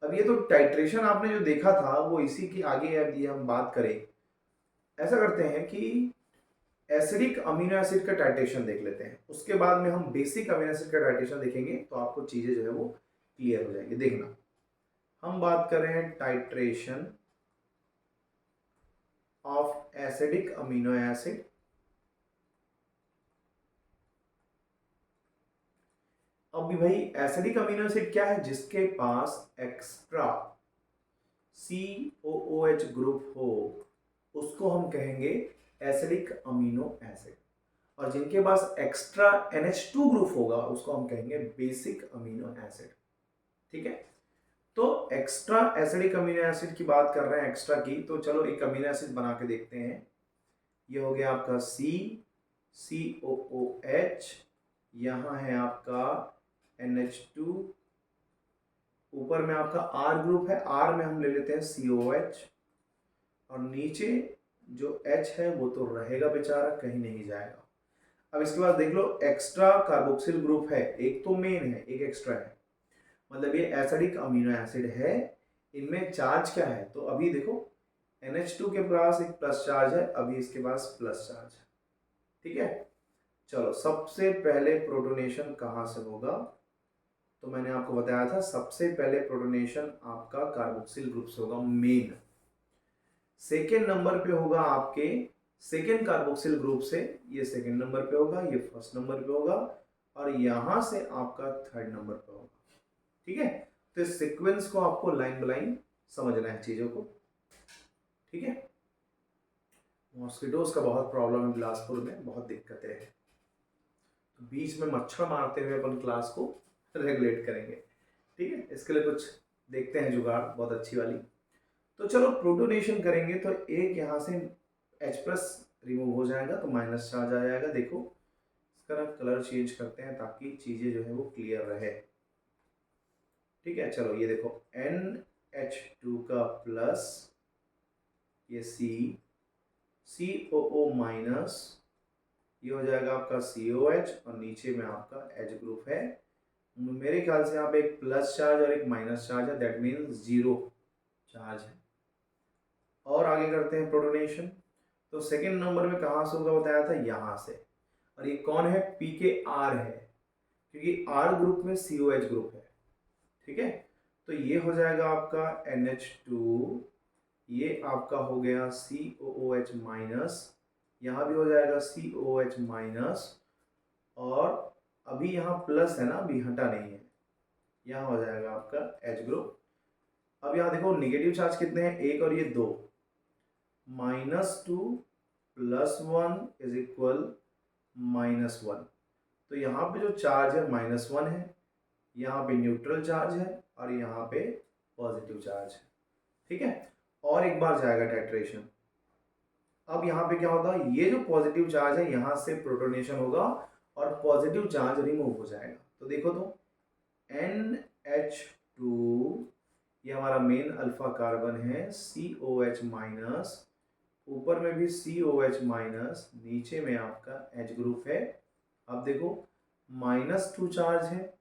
अब ये तो टाइट्रेशन आपने जो देखा था वो इसी की आगे यदि हम बात करें, ऐसा करते हैं कि एसिडिक अमीनो एसिड का टाइट्रेशन देख लेते हैं, उसके बाद में हम बेसिक अमीनो एसिड का टाइट्रेशन देखेंगे, तो आपको चीजें जो है वो क्लियर हो जाएंगी। देखना, हम बात कर रहे हैं titration of acidic amino acid. अब भी भाई एसिडिक अमीनो एसिड क्या है, जिसके पास एक्स्ट्रा COOH ग्रुप हो उसको हम कहेंगे एसिडिक अमीनो एसिड, और जिनके पास एक्स्ट्रा NH2 ग्रुप होगा उसको हम कहेंगे बेसिक अमीनो एसिड। ठीक है, तो एक्स्ट्रा एसिडिक अमीनो एसिड की बात कर रहे हैं, एक्स्ट्रा की, तो चलो एक अमीनो एसिड बना के देखते हैं। ये हो गया आपका COOH, यहाँ है आपका NH2, ऊपर में आपका R ग्रुप है, R में हम ले लेते हैं COH, और नीचे जो H है वो तो रहेगा बेचारा, कहीं नहीं जाएगा। अब इसके बाद देख लो, एक्स्ट्रा कार्बोक्सिल ग्रुप है, एक तो मेन है एक एक्स्ट्रा है, मतलब ये एसिडिक अमीनो एसिड है। इनमें चार्ज क्या है, तो अभी देखो NH2 के पास एक प्लस चार्ज है, अभी इसके पास प्लस चार्ज है। ठीक है, चलो सबसे पहले प्रोटोनेशन कहाँ से होगा, तो मैंने आपको बताया था सबसे पहले प्रोटोनेशन आपका कार्बोक्सिल ग्रुप से होगा, मेन। सेकेंड नंबर पे होगा आपके सेकेंड कार्बोक्सिल ग्रुप से, ये सेकेंड नंबर पे होगा, ये फर्स्ट नंबर पे होगा, और यहां से आपका थर्ड नंबर पे होगा। ठीक है, तो इस सीक्वेंस को आपको लाइन बाय लाइन समझना है चीजों को। ठीक है, मॉस्किटोज का बहुत प्रॉब्लम है बिलासपुर में, बहुत दिक्कतें हैं, तो बीच में मच्छर मारते हुए अपन क्लास को रेगुलेट करेंगे। ठीक है, इसके लिए कुछ देखते हैं जुगाड़ बहुत अच्छी वाली। तो चलो प्रोटोनेशन करेंगे, तो एक यहाँ से H+ रिमूव हो जाएगा, तो माइनस चार्ज आ जाएगा। देखो इसका कलर चेंज करते हैं ताकि चीजें जो है वो क्लियर रहे। ठीक है, चलो ये देखो NH2 का प्लस, ये COO माइनस, ये हो जाएगा आपका COH, और नीचे में आपका H ग्रुप है। मेरे ख्याल से यहाँ पे एक प्लस चार्ज और एक माइनस चार्ज है, दैट मीन्स 0 चार्ज है। और आगे करते हैं प्रोटोनेशन, तो सेकेंड नंबर में कहाँ से होगा बताया था, यहाँ से, और ये कौन है, PKR है, क्योंकि R ग्रुप में COH ग्रुप है। ठीक है, तो ये हो जाएगा आपका NH2, ये आपका हो गया COOH माइनस, यहाँ भी हो जाएगा COOH माइनस, और अभी यहाँ प्लस है ना, अभी हटा नहीं है, यहाँ हो जाएगा आपका H ग्रुप। अब यहाँ देखो निगेटिव चार्ज कितने हैं, एक और ये दो, -2 + 1 इज इक्वल -1। तो यहाँ पे जो चार्ज है -1 है, यहाँ पे न्यूट्रल चार्ज है और यहाँ पे पॉजिटिव चार्ज है। ठीक है, और एक बार जाएगा टाइट्रेशन। अब यहाँ पे क्या होगा, ये जो पॉजिटिव चार्ज है यहाँ से प्रोटोनेशन होगा और पॉजिटिव चार्ज रिमूव हो जाएगा। तो देखो तो NH2, ये हमारा मेन अल्फा कार्बन है, COH माइनस, ऊपर में भी COH माइनस, नीचे में आपका H ग्रुप है। अब देखो -2 चार्ज है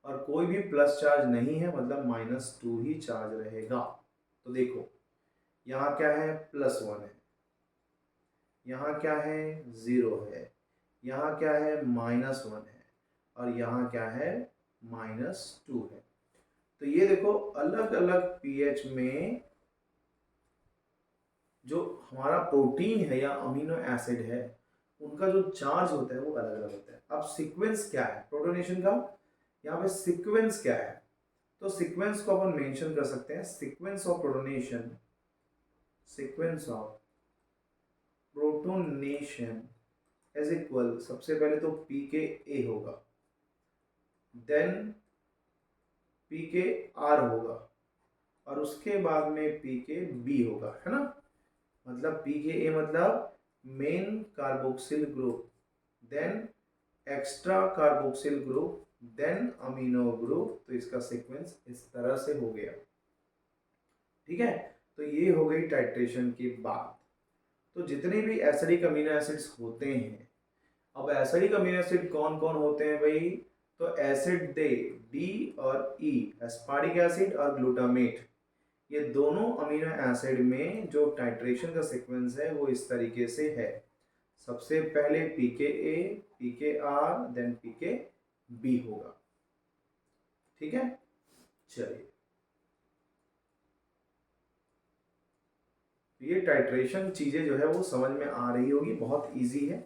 और कोई भी प्लस चार्ज नहीं है, मतलब -2 ही चार्ज रहेगा। तो देखो यहाँ क्या है, +1 है, यहाँ क्या है 0 है, यहाँ क्या है -1 है और यहाँ क्या है -2 है। तो ये देखो अलग अलग पीएच में जो हमारा प्रोटीन है या अमीनो एसिड है उनका जो चार्ज होता है वो अलग अलग होता है। अब सीक्वेंस क्या है प्रोटोनेशन का, यहाँ पे सीक्वेंस क्या है, तो सीक्वेंस को अपन मेंशन कर सकते हैं, sequence of protonation, sequence of protonation is equal, सबसे पहले तो pKa होगा, देन pKr होगा और उसके बाद में pKb होगा, है ना। मतलब pKa मतलब main carboxyl group, then extra carboxyl group, then amino group. तो इसका सीक्वेंस इस तरह से हो गया। ठीक है, तो ये हो गई टाइट्रेशन की बात। तो जितने भी एसिडिक अमीनो एसिड्स होते हैं, अब एसिडिक अमीनो एसिड कौन कौन होते हैं भाई, तो एसिड दे डी और ई, एस्पार्टिक एसिड और ग्लूटामेट, ये दोनों अमीनो एसिड में जो टाइट्रेशन का सीक्वेंस है वो इस तरीके से है। सबसे पहले pKa, pKr, देन pKb होगा। ठीक है, चलिए ये टाइट्रेशन चीजें जो है वो समझ में आ रही होगी, बहुत इजी है।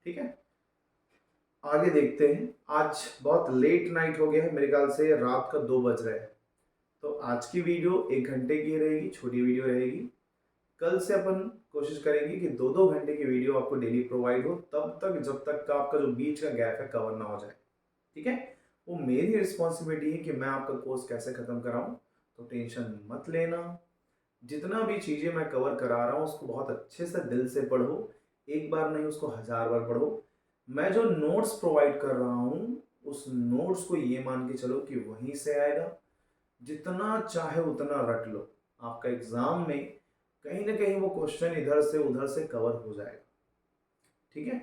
ठीक है, आगे देखते हैं। आज बहुत लेट नाइट हो गया है, मेरे ख्याल से रात का 2 बज रहे हैं। तो आज की वीडियो 1 घंटे की रहेगी, छोटी वीडियो रहेगी। कल से अपन कोशिश करेंगे कि 2-2 घंटे की वीडियो आपको डेली प्रोवाइड हो, तब तक जब तक का आपका जो बीच का गैप है कवर ना हो जाए। ठीक है, वो मेरी रिस्पॉन्सिबिलिटी है कि मैं आपका कोर्स कैसे ख़त्म कराऊं, तो टेंशन मत लेना। जितना भी चीज़ें मैं कवर करा रहा हूँ उसको बहुत अच्छे से दिल से पढ़ो, एक बार नहीं उसको 1000 बार पढ़ो। मैं जो नोट्स प्रोवाइड कर रहा हूँ उस नोट्स को ये मान के चलो कि वहीं से आएगा, जितना चाहे उतना रट लो, आपका एग्जाम में कहीं ना कहीं वो क्वेश्चन इधर से उधर से कवर हो जाएगा। ठीक है,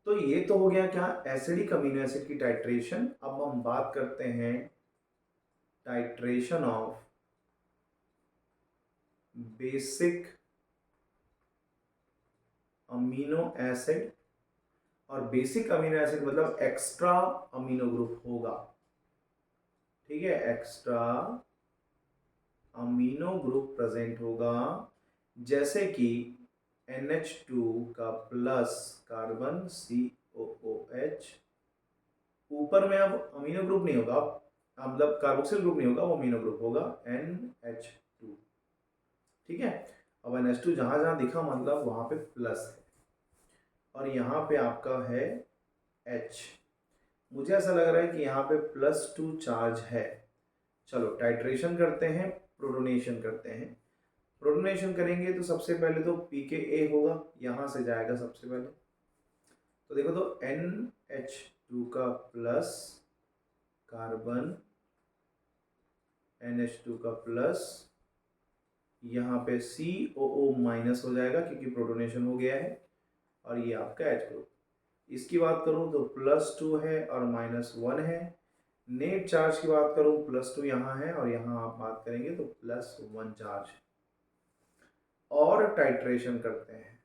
तो ये तो हो गया क्या, एसिडिक अमीनो एसिड की टाइट्रेशन। अब हम बात करते हैं titration of basic amino acid. और बेसिक अमीनो एसिड मतलब एक्स्ट्रा अमीनो ग्रुप होगा। ठीक है, एक्स्ट्रा अमीनो ग्रुप प्रेजेंट होगा, जैसे कि NH2 का प्लस कार्बन COOH, ऊपर में अब अमीनो ग्रुप नहीं होगा, मतलब कार्बोक्सिल ग्रुप नहीं होगा, वो अमीनो ग्रुप होगा NH2। ठीक है, अब NH2 जहां जहां दिखा मतलब वहां पे प्लस है और यहाँ पे आपका है H। मुझे ऐसा लग रहा है कि यहाँ पे +2 चार्ज है। चलो टाइट्रेशन करते हैं, प्रोटोनेशन करते हैं। प्रोटोनेशन करेंगे तो सबसे पहले तो pKa होगा, यहाँ से जाएगा सबसे पहले। तो देखो तो NH2 का प्लस कार्बन, NH2 का प्लस, यहाँ पे COO माइनस हो जाएगा क्योंकि प्रोटोनेशन हो गया है, और ये आपका H ग्रुप। इसकी बात करूँ तो +2 है और -1 है। नेट चार्ज की बात करूँ +2 यहाँ है और यहाँ आप बात करेंगे तो +1 चार्ज। और टाइट्रेशन करते हैं।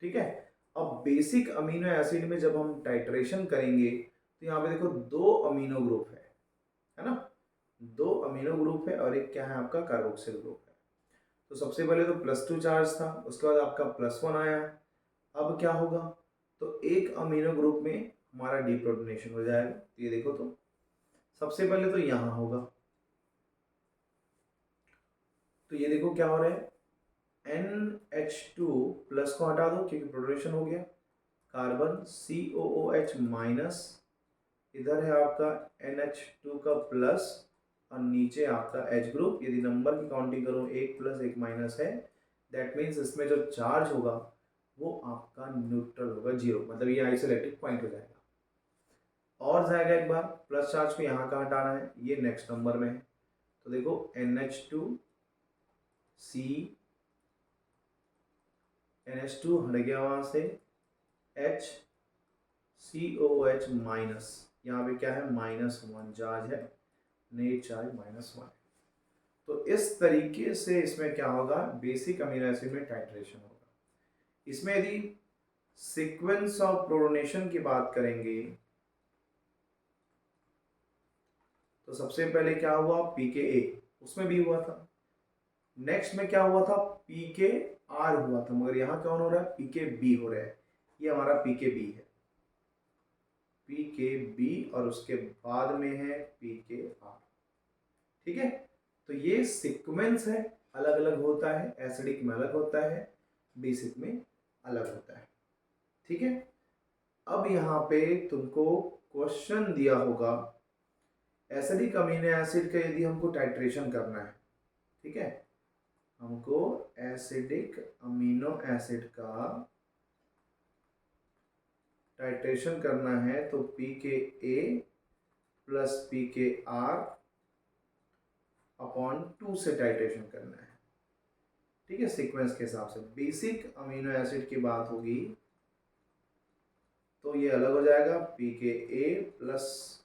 ठीक है, अब बेसिक अमीनो एसिड में जब हम टाइट्रेशन करेंगे तो यहाँ पे देखो 2 अमीनो ग्रुप है ना, 2 अमीनो ग्रुप है और एक क्या है आपका कार्बोक्सिल ग्रुप है। तो सबसे पहले तो +2 चार्ज था, उसके बाद आपका +1 आया। अब क्या होगा, तो एक अमीनो ग्रुप में हमारा डीप्रोटोनेशन हो जाएगा। तो ये देखो, तो सबसे पहले तो यहाँ होगा, तो ये देखो क्या हो रहा है, NH2 प्लस को हटा दो क्योंकि प्रोटोनेशन हो गया, कार्बन COOH माइनस, इधर है आपका NH2 का प्लस और नीचे आपका H ग्रुप। यदि नंबर की काउंटिंग करो, एक प्लस एक माइनस है, दैट मीन्स इसमें जो चार्ज होगा वो आपका न्यूट्रल होगा, जीरो, मतलब ये आइसोलेटेड पॉइंट हो जाएगा। और जाएगा एक बार, प्लस चार्ज को यहाँ का हटाना है, ये नेक्स्ट नंबर में है, तो देखो NH2 हट गया वहाँ से, COOH माइनस, यहाँ पे क्या है, -1 चार्ज है, नेट चार्ज -1। तो इस तरीके से इसमें क्या होगा, बेसिक अमीनो एसिड में टाइट्रेशन होगा। इसमें यदि सीक्वेंस ऑफ प्रोटोनेशन की बात करेंगे तो सबसे पहले क्या हुआ, pKa, उसमें भी हुआ था। नेक्स्ट में क्या हुआ था, pKr हुआ था, मगर यहाँ कौन हो रहा है, pKb हो रहा है। ये हमारा pKb है, pKb, और उसके बाद में है pKr। ठीक है, तो ये सीक्वेंस है, अलग अलग होता है, एसिडिक में अलग होता है, बेसिक में अलग होता है। ठीक है, अब यहाँ पे तुमको क्वेश्चन दिया होगा, एसिडिक अमीनो एसिड का यदि हमको टाइट्रेशन करना है, ठीक है, हमको एसिडिक अमीनो एसिड का टाइट्रेशन करना है तो pKa प्लस pKr अपॉन 2 से टाइट्रेशन करना है। ठीक है, सीक्वेंस के हिसाब से बेसिक अमीनो एसिड की बात होगी तो ये अलग हो जाएगा, pKa प्लस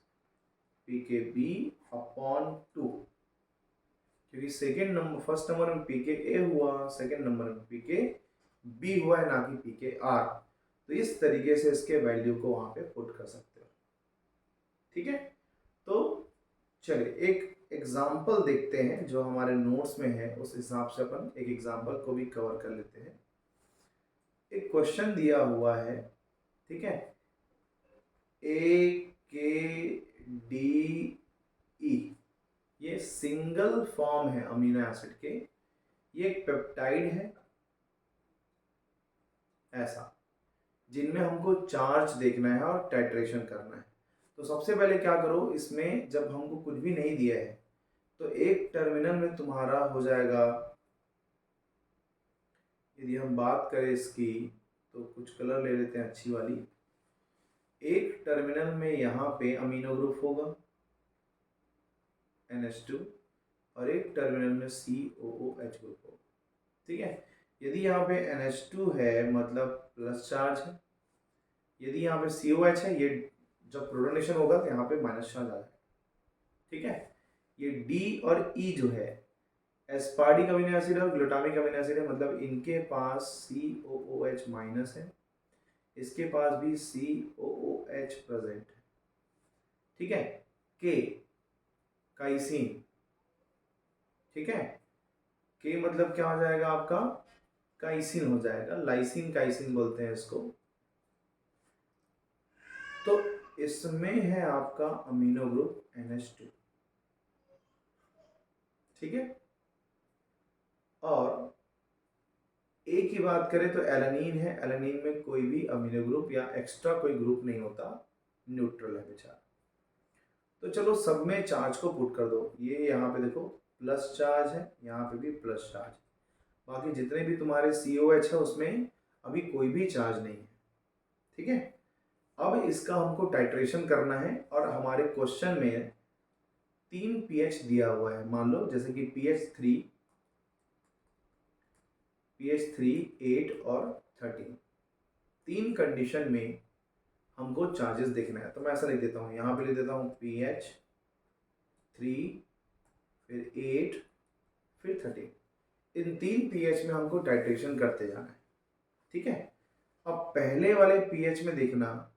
pKb अपॉन 2, क्योंकि सेकेंड नंबर, फर्स्ट नंबर में pKa हुआ, सेकेंड नंबर में pKb हुआ है, ना कि pKr। तो इस तरीके से इसके वैल्यू को वहां पे पुट कर सकते हो। ठीक है, तो चलिए एक एग्जाम्पल देखते हैं जो हमारे नोट्स में है, उस हिसाब से अपन एक एग्जाम्पल को भी कवर कर लेते हैं। एक क्वेश्चन दिया हुआ है, ठीक है, AKDE, ये सिंगल फॉर्म है अमीनो एसिड के, ये एक पेप्टाइड है ऐसा, जिनमें हमको चार्ज देखना है और टाइट्रेशन करना है। तो सबसे पहले क्या करो, इसमें जब हमको कुछ भी नहीं दिया है तो एक टर्मिनल में तुम्हारा हो जाएगा, यदि हम बात करें इसकी तो कुछ कलर ले लेते हैं अच्छी वाली। एक टर्मिनल में यहाँ पे अमीनो ग्रुप होगा NH2 और एक टर्मिनल में COOH ग्रुप होगा। ठीक है, यदि यहाँ पे NH2 है मतलब प्लस चार्ज है, यदि यहाँ पे COH है, ये जब प्रोटोनेशन होगा तो यहाँ पे माइनस चार्ज आ जाएगा। ठीक है, ये D और E जो है एस्पार्टिक अमीनो एसिड और ग्लूटामिक अमीनो एसिड है, मतलब इनके पास COOH माइनस है, इसके पास भी COOH प्रेजेंट है। ठीक है, K काइसिन, ठीक है, K मतलब क्या हो जाएगा आपका, काइसिन हो जाएगा, लाइसिन काइसिन बोलते हैं इसको। तो इसमें है आपका अमीनो ग्रुप NH2। ठीक है, और ए की बात करें तो एलानीन है, एलानीन में कोई भी अमीनो ग्रुप या एक्स्ट्रा कोई ग्रुप नहीं होता, न्यूट्रल है बेचारा। तो चलो सब में चार्ज को पुट कर दो, ये यहाँ पे देखो प्लस चार्ज है, यहाँ पे भी प्लस चार्ज, बाकी जितने भी तुम्हारे COH है उसमें अभी कोई भी चार्ज नहीं है। ठीक है, अब इसका हमको टाइट्रेशन करना है और हमारे क्वेश्चन में 3 pH दिया हुआ है, मान लो जैसे कि pH 3, 8 और 13, 3 कंडीशन में हमको चार्जेस देखना है। तो मैं ऐसा लिख देता हूँ, यहाँ पे लिख देता हूँ pH 3, फिर 8, फिर 13, इन 3 pH में हमको टाइट्रेशन करते जाना है। ठीक है, अब पहले वाले pH में देखना,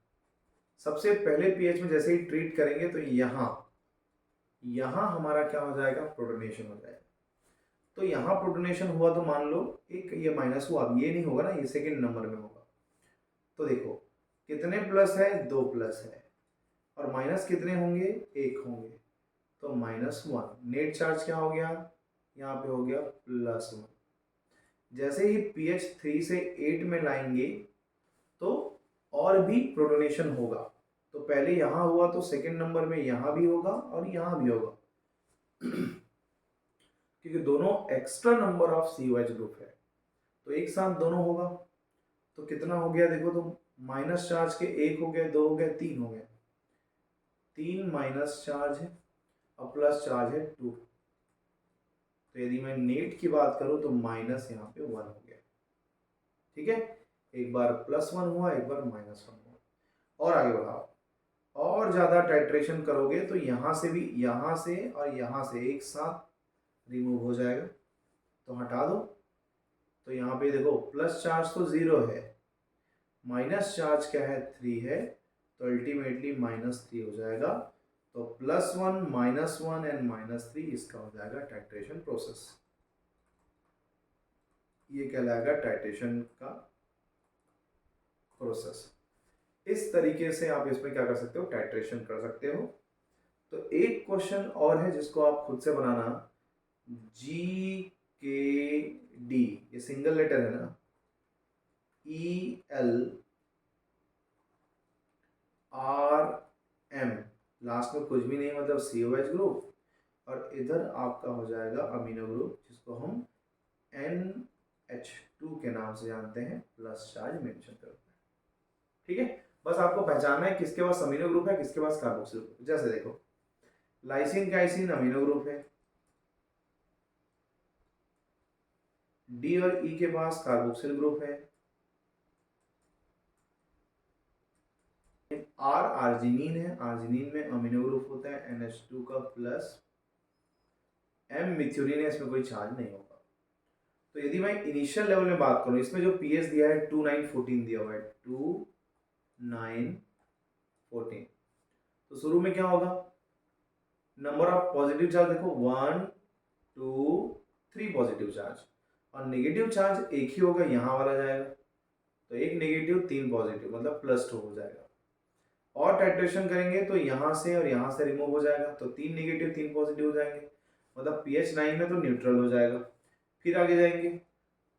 सबसे पहले pH में जैसे ही ट्रीट करेंगे तो यहाँ हमारा क्या हो जाएगा, प्रोटोनेशन हो जाएगा। तो यहाँ प्रोटोनेशन हुआ तो मान लो एक ये माइनस हुआ, अब ये नहीं होगा ना, ये सेकेंड नंबर में होगा। तो देखो कितने प्लस है, 2 प्लस है, और माइनस कितने होंगे, 1 होंगे, तो -1। नेट चार्ज क्या हो गया, यहाँ पे हो गया +1। जैसे ही pH 3 से 8 में लाएंगे तो और भी प्रोटोनेशन होगा। तो पहले यहाँ हुआ तो सेकंड नंबर में यहाँ भी होगा और यहाँ भी होगा क्योंकि दोनों extra number of COH group है, तो एक साथ दोनों होगा। तो कितना हो गया देखो, तो माइनस चार्ज के 1 हो गए, 2 हो गए, 3 हो गए, 3 माइनस चार्ज है और प्लस चार्ज है 2। तो यदि मैं नेट की बात करूं तो माइनस यहाँ पे 1 हो गया। ठीक है, एक बार +1 हुआ, एक बार -1 हुआ। और आगे बढ़ाओ, और ज़्यादा टाइट्रेशन करोगे तो यहाँ से भी, यहाँ से और यहाँ से एक साथ रिमूव हो जाएगा, तो हटा दो। तो यहाँ पे देखो प्लस चार्ज तो 0 है, माइनस चार्ज क्या है, 3 है, तो अल्टीमेटली -3 हो जाएगा। तो +1 -1 एंड -3 इसका हो जाएगा टाइट्रेशन प्रोसेस। ये कहलाएगा टाइट्रेशन का प्रोसेस। इस तरीके से आप इसमें क्या कर सकते हो, टाइट्रेशन कर सकते हो। तो एक क्वेश्चन और है जिसको आप खुद से बनाना, GKD, ये सिंगल लेटर है ना, ELRM, लास्ट में कुछ भी नहीं, मतलब COH ग्रुप, और इधर आपका हो जाएगा अमीनो ग्रुप जिसको हम NH2 के नाम से जानते हैं, प्लस चार्ज मेंशन करते हैं। ठीक है, बस आपको पहचानना है किसके पास अमीनो ग्रुप है, किसके पास कार्बोक्सिल ग्रुप है। जैसे देखो लाइसिन काइसिन अमीनो ग्रुप है, डी और ई के पास कार्बोक्सिल ग्रुप है, आर आर्जिनिन है, आर्जिनिन में अमीनो ग्रुप होता है NH2 का प्लस, एम मिथ्योनिन है, इसमें कोई चार्ज नहीं होगा। तो यदि मैं इनिशियल लेवल में बात करूं, इसमें जो पीएच दिया है 2914 दिया हुआ है, 2914। तो शुरू में क्या होगा, नंबर ऑफ पॉजिटिव चार्ज देखो 1 2 3 पॉजिटिव चार्ज, और नेगेटिव चार्ज एक ही होगा, यहाँ वाला जाएगा, तो एक नेगेटिव 3 पॉजिटिव, मतलब +2 हो जाएगा। और टाइट्रेशन करेंगे तो यहाँ से और यहाँ से रिमूव हो जाएगा, तो 3 नेगेटिव 3 पॉजिटिव हो जाएंगे, मतलब pH 9 में तो न्यूट्रल हो जाएगा। फिर आगे जाएंगे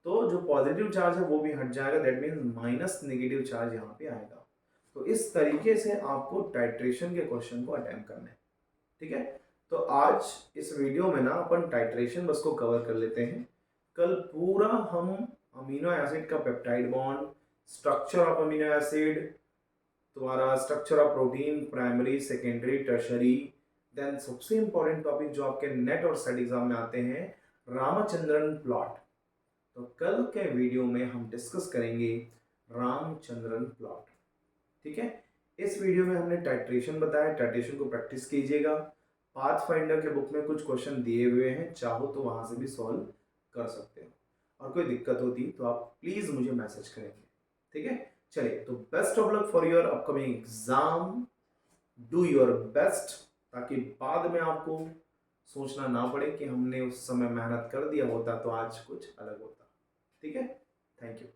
तो जो पॉजिटिव चार्ज है वो भी हट जाएगा, that means minus negative charge यहाँ पे आएगा। तो इस तरीके से आपको टाइट्रेशन के क्वेश्चन को अटेम्प्ट करना है। ठीक है, तो आज इस वीडियो में ना अपन टाइट्रेशन बस को कवर कर लेते हैं। कल पूरा हम अमीनो एसिड का peptide bond, structure of amino acid, तुम्हारा structure of protein, primary secondary tertiary, then सबसे इंपॉर्टेंट टॉपिक जो आपके नेट और सेट एग्जाम में आते हैं, रामचंद्रन प्लॉट। तो कल के वीडियो में हम डिस्कस करेंगे रामचंद्रन प्लॉट। ठीक है, इस वीडियो में हमने टाइट्रेशन बताया, टाइट्रेशन को प्रैक्टिस कीजिएगा। पाथफाइंडर के बुक में कुछ क्वेश्चन दिए हुए हैं, चाहो तो वहां से भी सॉल्व कर सकते हो, और कोई दिक्कत होती तो आप प्लीज मुझे मैसेज करेंगे। ठीक है, चलिए, तो best of luck for your upcoming exam, do your best, ताकि बाद में आपको सोचना ना पड़े कि हमने उस समय मेहनत कर दिया होता तो आज कुछ अलग होता। ठीक है, थैंक यू।